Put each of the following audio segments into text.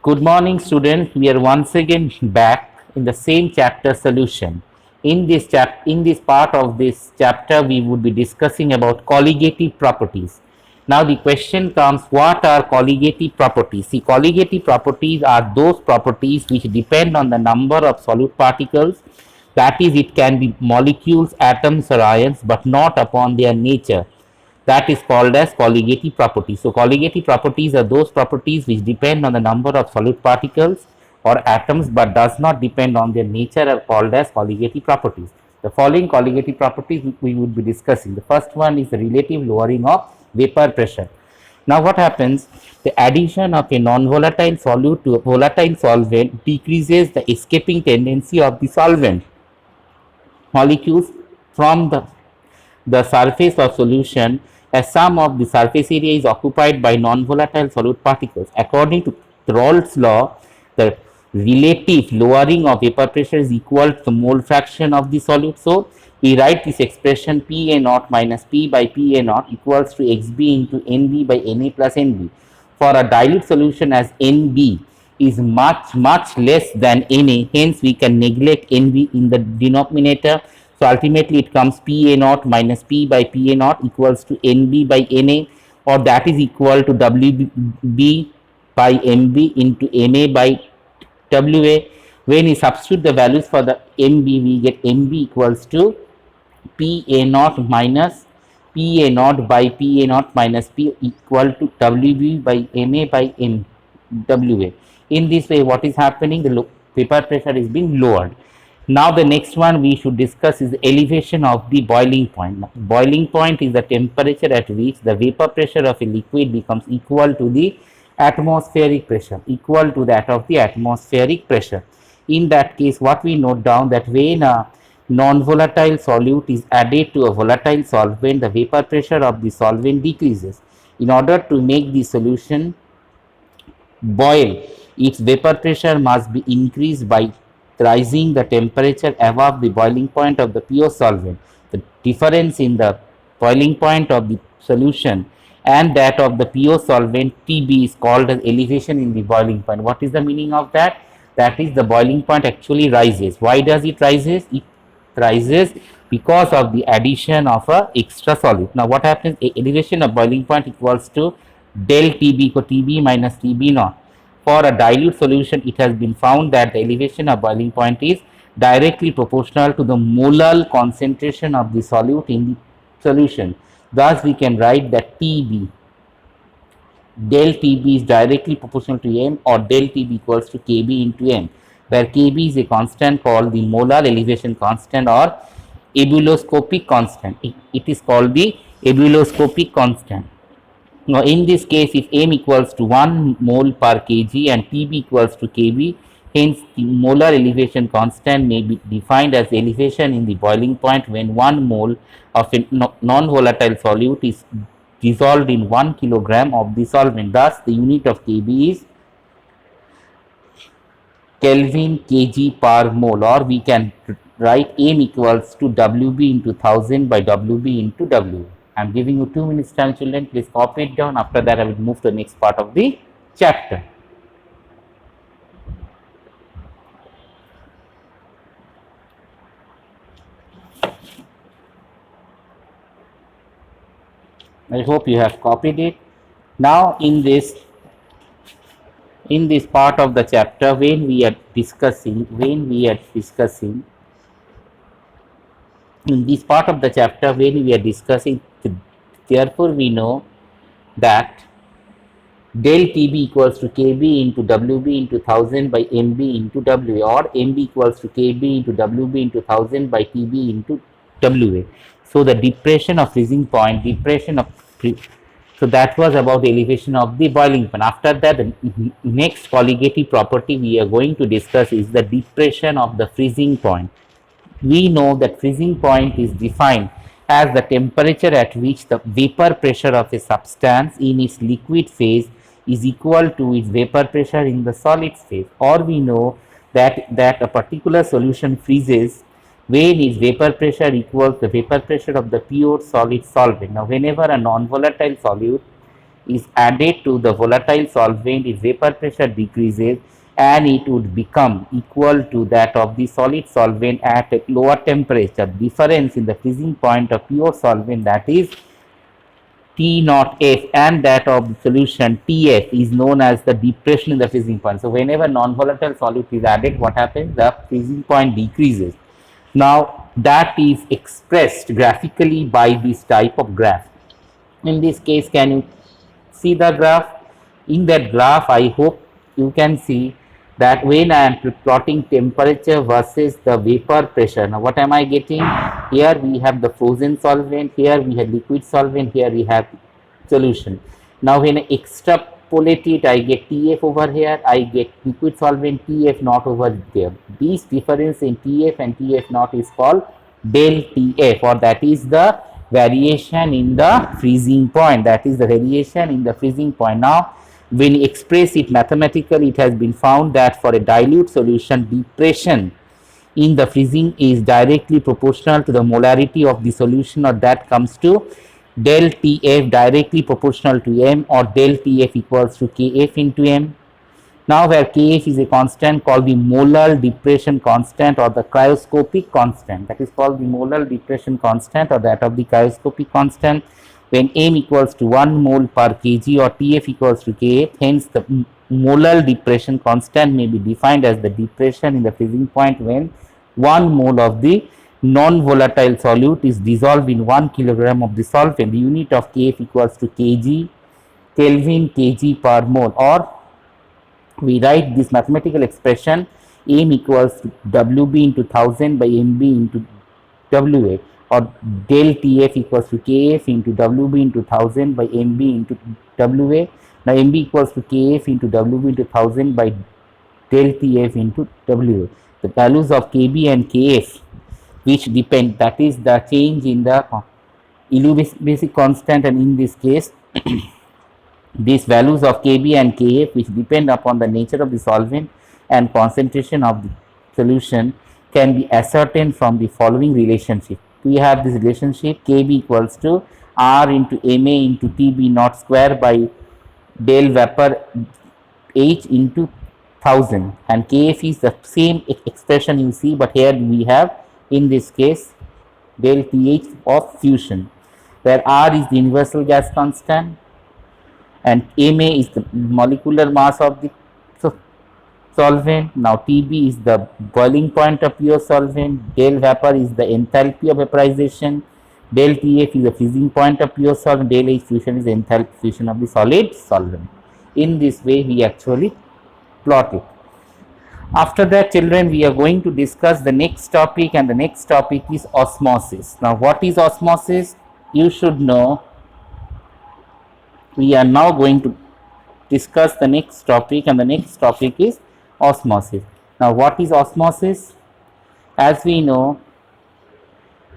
Good morning, students. We are once again back in the same chapter solution. In this part of this chapter, we would be discussing about colligative properties. Now, the question comes: what are colligative properties? See, colligative properties are those properties which depend on the number of solute particles. That is, it can be molecules, atoms, or ions, but not upon their nature. That is called as colligative properties. So colligative properties are those properties which depend on the number of solute particles or atoms but does not depend on their nature are called as colligative properties. The following colligative properties we would be discussing. The first one is the relative lowering of vapor pressure. Now what happens? The addition of a non-volatile solute to a volatile solvent decreases the escaping tendency of the solvent molecules from the surface of solution as sum of the surface area is occupied by non-volatile solute particles. According to Raoult's law, the relative lowering of vapor pressure is equal to the mole fraction of the solute. So, we write this expression P A naught minus P by P A naught equals to XB into NB by NA plus NB. For a dilute solution as NB is much less than Na, hence we can neglect Nb in the denominator. So ultimately it comes Pa naught minus P by Pa naught equals to Nb by Na, or that is equal to Wb by Mb into Ma by Wa. When we substitute the values for the Mb, we get Mb equals to Pa naught minus Pa naught by Pa naught minus P equal to Wb by Ma by Mwa. In this way, what is happening? The vapor pressure is being lowered. Now the next one we should discuss is the elevation of the boiling point. Now, boiling point is the temperature at which the vapor pressure of a liquid becomes equal to the atmospheric pressure, equal to that of the atmospheric pressure. In that case, what we note down that when a non-volatile solute is added to a volatile solvent, the vapor pressure of the solvent decreases. In order to make the solution boil, its vapor pressure must be increased by rising the temperature above the boiling point of the pure solvent. The difference in the boiling point of the solution and that of the pure solvent Tb is called as elevation in the boiling point. What is the meaning of that? That is, the boiling point actually rises. Why does it rises? It rises because of the addition of a extra solute. Now what happens? Elevation of boiling point equals to del Tb, so Tb minus Tb naught. For a dilute solution, it has been found that the elevation of boiling point is directly proportional to the molar concentration of the solute in the solution. Thus, we can write that Tb, del Tb is directly proportional to m, or del Tb equals to Kb into m, where Kb is a constant called the molar elevation constant or ebuloscopic constant. It is called the ebuloscopic constant. Now, in this case, if m equals to 1 mole per kg and Tb equals to Kb, hence the molar elevation constant may be defined as elevation in the boiling point when 1 mole of a non-volatile solute is dissolved in 1 kilogram of the solvent. Thus, the unit of Kb is Kelvin kg per mole, or we can write m equals to Wb into 1000 by Wb into W. I am giving you 2 minutes time, children. Please copy it down. After that, I will move to the next part of the chapter. I hope you have copied it. Now, in this part of the chapter, when we are discussing in this part of the chapter when we are discussing, therefore we know that del Tb equals to Kb into Wb into 1000 by Mb into Wa, or Mb equals to Kb into Wb into 1000 by Tb into Wa. So the depression of freezing point, so that was about the elevation of the boiling point. After that, the next colligative property we are going to discuss is the depression of the freezing point. We know that freezing point is defined as the temperature at which the vapor pressure of a substance in its liquid phase is equal to its vapor pressure in the solid phase, or we know that a particular solution freezes when its vapor pressure equals the vapor pressure of the pure solid solvent. Now, whenever a non-volatile solute is added to the volatile solvent, its vapor pressure decreases and it would become equal to that of the solid solvent at a lower temperature. Difference in the freezing point of pure solvent, that is T naught F, and that of the solution TF, is known as the depression in the freezing point. So whenever non-volatile solute is added, what happens? The freezing point decreases. Now that is expressed graphically by this type of graph. In this case, can you see the graph? In that graph, I hope you can see that when I am plotting temperature versus the vapor pressure. Now what am I getting? Here we have the frozen solvent, here we have liquid solvent, here we have solution. Now when I extrapolate it, I get TF over here, I get liquid solvent TF naught over there. This difference in TF and TF naught is called del TF, or that is the variation in the freezing point. That is the variation in the freezing point. Now when you express it mathematically, it has been found that for a dilute solution, depression in the freezing is directly proportional to the molarity of the solution, or that comes to del TF directly proportional to M, or del TF equals to KF into M. Now where Kf is a constant called the molar depression constant, or the cryoscopic constant, that is called the molar depression constant, or that of the cryoscopic constant, when M equals to 1 mole per kg, or TF equals to Kf. Hence the molar depression constant may be defined as the depression in the freezing point when 1 mole of the non-volatile solute is dissolved in 1 kilogram of the solvent. The unit of Kf equals to kg, Kelvin kg per mole, or we write this mathematical expression M equals to Wb into 1000 by Mb into Wa, or del TF equals to Kf into Wb into 1000 by Mb into Wa. Now Mb equals to Kf into Wb into 1000 by del TF into Wa. The values of Kb and Kf, which depend, that is the change in the basic constant, and in this case these values of Kb and Kf, which depend upon the nature of the solvent and concentration of the solution, can be ascertained from the following relationship. We have this relationship Kb equals to R into Ma into Tb naught square by del vapor H into 1000, and Kf is the same expression you see, but here we have in this case del Th of fusion, where R is the universal gas constant and Ma is the molecular mass of the solvent. Now Tb is the boiling point of pure solvent, del vapor is the enthalpy of vaporization, del Tf is the freezing point of pure solvent, del H fusion is the enthalpy fusion of the solid solvent. In this way we actually plot it. After that, children, we are going to discuss the next topic, and the next topic is osmosis. Now what is osmosis? You should know. We are now going to discuss the next topic, and the next topic is osmosis. Now what is osmosis? As we know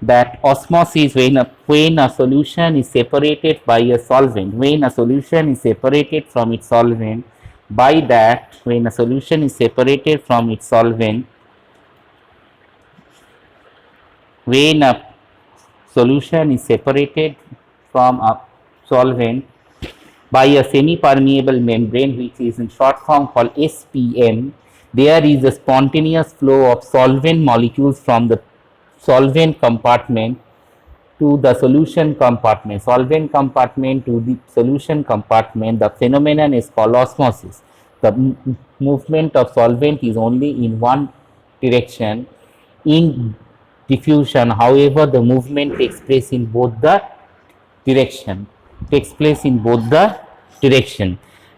that osmosis, when a solution is separated by a solvent, when a solution is separated from its solvent, by that when a solution is separated from its solvent, when a solution is separated from a solvent by a semi-permeable membrane, which is in short form called SPM, there is a spontaneous flow of solvent molecules from the solvent compartment to the solution compartment, solvent compartment to the solution compartment. The phenomenon is called osmosis. The movement of solvent is only in one direction. In diffusion, however, the movement takes place in both the direction.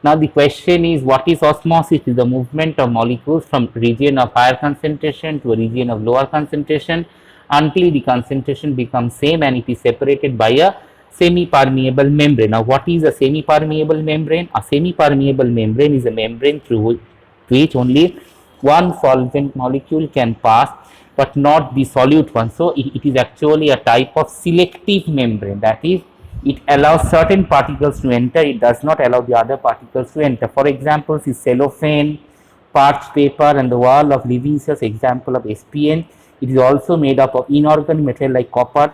Now the question is, what is osmosis? It is the movement of molecules from region of higher concentration to a region of lower concentration until the concentration becomes same and it is separated by a semi-permeable membrane. Now what is a semi-permeable membrane? A semi-permeable membrane is a membrane through which only one solvent molecule can pass, but not the solute one. So it is actually a type of selective membrane, that is, it allows certain particles to enter, it does not allow the other particles to enter. For example, is cellophane, parched paper, and the wall of living cells, example of SPN. It is also made up of inorganic material like copper,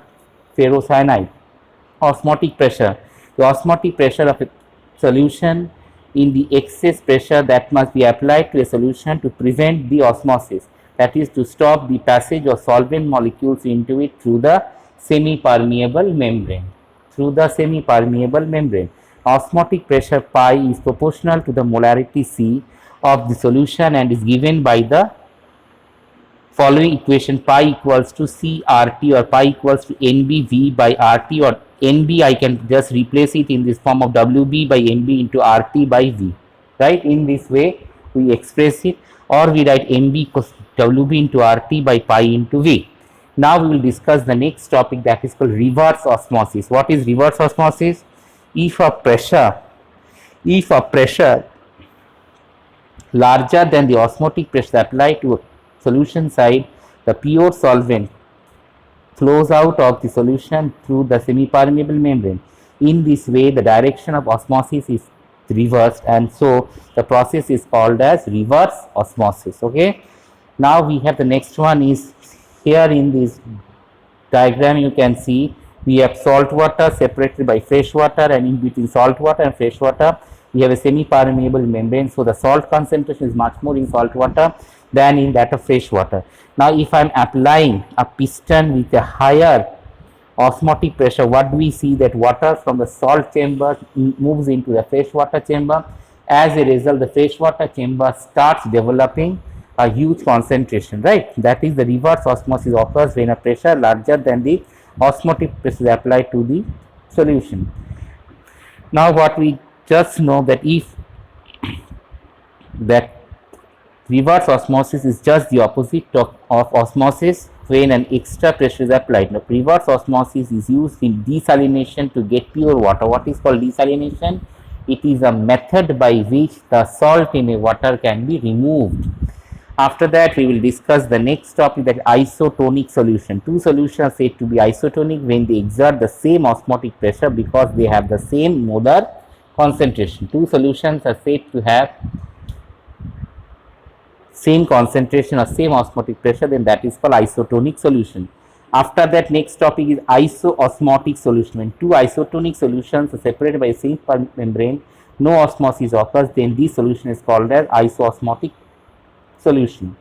ferrocyanide. Osmotic pressure. The osmotic pressure of a solution in the excess pressure that must be applied to a solution to prevent the osmosis, that is to stop the passage of solvent molecules into it through the semi-permeable membrane. Through the semi-permeable membrane, osmotic pressure pi is proportional to the molarity C of the solution and is given by the following equation: pi equals to CRT or pi equals to NBV by RT, or NB I can just replace it in this form of WB by NB into RT by V, right? In this way we express it, or we write MB equals WB into RT by pi into V. Now we will discuss the next topic, that is called reverse osmosis. What is reverse osmosis? If a pressure larger than the osmotic pressure applied to a solution side, the pure solvent flows out of the solution through the semi-permeable membrane. In this way, the direction of osmosis is reversed, and so the process is called as reverse osmosis. Okay. Now we have the next one is here in this diagram. You can see we have salt water separated by fresh water, and in between salt water and fresh water we have a semi-permeable membrane. So the salt concentration is much more in salt water than in that of fresh water. Now if I am applying a piston with a higher osmotic pressure, what do we see? That water from the salt chamber moves into the freshwater chamber. As a result, the freshwater chamber starts developing a huge concentration, right? That is, the reverse osmosis occurs when a pressure larger than the osmotic pressure is applied to the solution. Now what we just know that if that reverse osmosis is just the opposite of osmosis when an extra pressure is applied. Now, reverse osmosis is used in desalination to get pure water. What is called desalination? It is a method by which the salt in a water can be removed. After that, we will discuss the next topic, that isotonic solution. Two solutions are said to be isotonic when they exert the same osmotic pressure because they have the same molar concentration. Two solutions are said to have same concentration or same osmotic pressure, then that is called isotonic solution. After that, next topic is isoosmotic solution. When two isotonic solutions are separated by a same membrane, no osmosis occurs, then this solution is called as isoosmotic solution.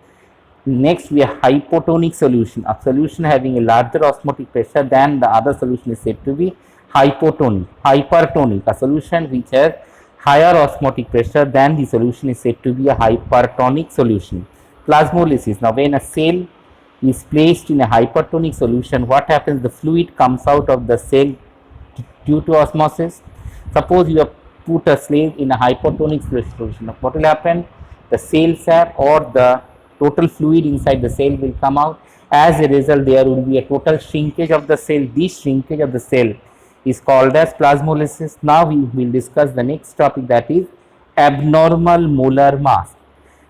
Next, we have hypotonic solution. A solution having a larger osmotic pressure than the other solution is said to be hypotonic. Hypertonic, a solution which has higher osmotic pressure than the solution is said to be a hypertonic solution. Plasmolysis. Now, when a cell is placed in a hypertonic solution, what happens? The fluid comes out of the cell due to osmosis. Suppose you have put a slave in a hypertonic solution. Now, what will happen? The cell sap or the total fluid inside the cell will come out. As a result, there will be a total shrinkage of the cell. This shrinkage of the cell is called as plasmolysis. Now we will discuss the next topic, that is abnormal molar mass.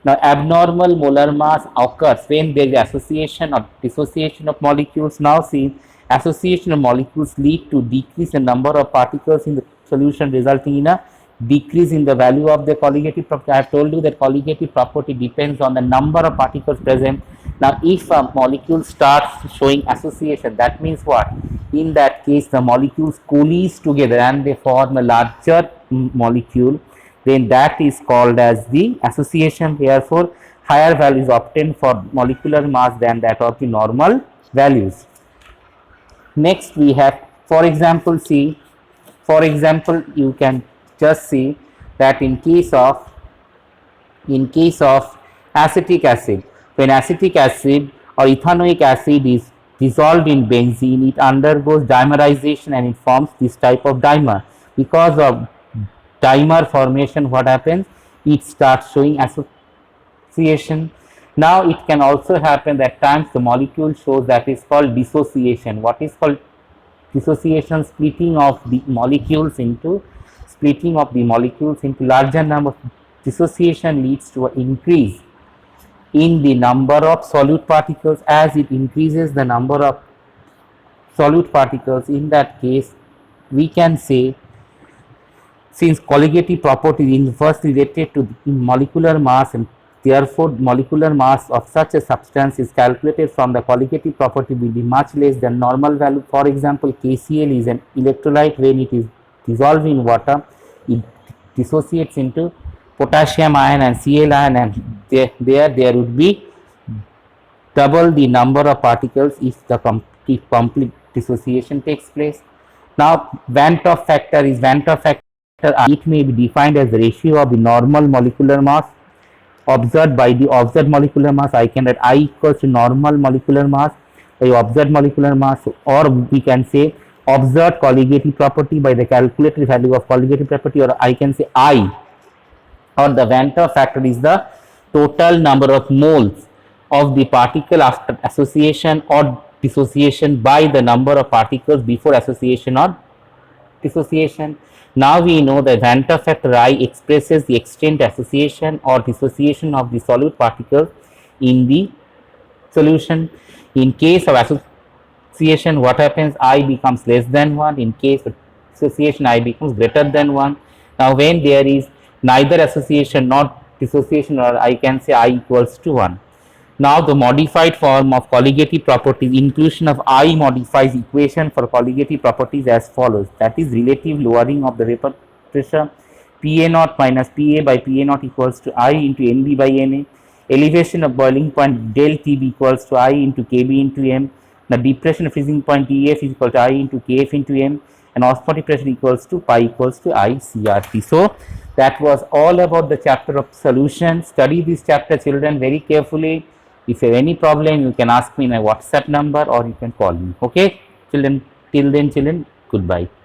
Now abnormal molar mass occurs when there is association or dissociation of molecules. Now see, association of molecules lead to decrease in number of particles in the solution, resulting in a decrease in the value of the colligative property. I have told you that colligative property depends on the number of particles present. Now if a molecule starts showing association, that means what? In that case, the molecules coalesce together and they form a larger molecule, then that is called as the association. Therefore, higher value is obtained for molecular mass than that of the normal values. Next we have, for example, you can just see that in case of acetic acid, when acetic acid or ethanoic acid is dissolved in benzene, it undergoes dimerization and it forms this type of dimer. Because of dimer formation, what happens? It starts showing association. Now it can also happen that times the molecule shows, that is called dissociation. What is called dissociation? Splitting of the molecules into larger number. Dissociation leads to an increase in the number of solute particles. As it increases the number of solute particles, in that case we can say, since colligative property is inversely related to the molecular mass, and therefore molecular mass of such a substance is calculated from the colligative property will be much less than normal value. For example, KCl is an electrolyte. When it is dissolved in water, it dissociates into potassium ion and Cl ion, and there would be double the number of particles if the complete dissociation takes place. Now, Van 't Hoff factor is Van 't Hoff factor. It may be defined as the ratio of the normal molecular mass observed by the observed molecular mass. I can write I equals to normal molecular mass by observed molecular mass, or we can say observed colligative property by the calculated value of colligative property, or I can say I, or the Van 't Hoff factor is the total number of moles of the particle after association or dissociation by the number of particles before association or dissociation. Now we know that Van 't Hoff factor I expresses the extent association or dissociation of the solute particles in the solution. In case of association, what happens? I becomes less than 1. In case of dissociation, I becomes greater than 1. Now when there is neither association nor dissociation, or I can say I equals to 1. Now the modified form of colligative properties, inclusion of I modifies equation for colligative properties as follows. That is relative lowering of the vapor pressure, Pa0 minus Pa by Pa0 equals to I into Nb by Na. Elevation of boiling point del Tb equals to I into Kb into M. The depression of freezing point Df is equal to I into Kf into M, and osmotic pressure equals to pi equals to I CRT. So that was all about the chapter of solution. Study this chapter, children, very carefully. If you have any problem, you can ask me my WhatsApp number or you can call me. Okay, children, till then, children, goodbye.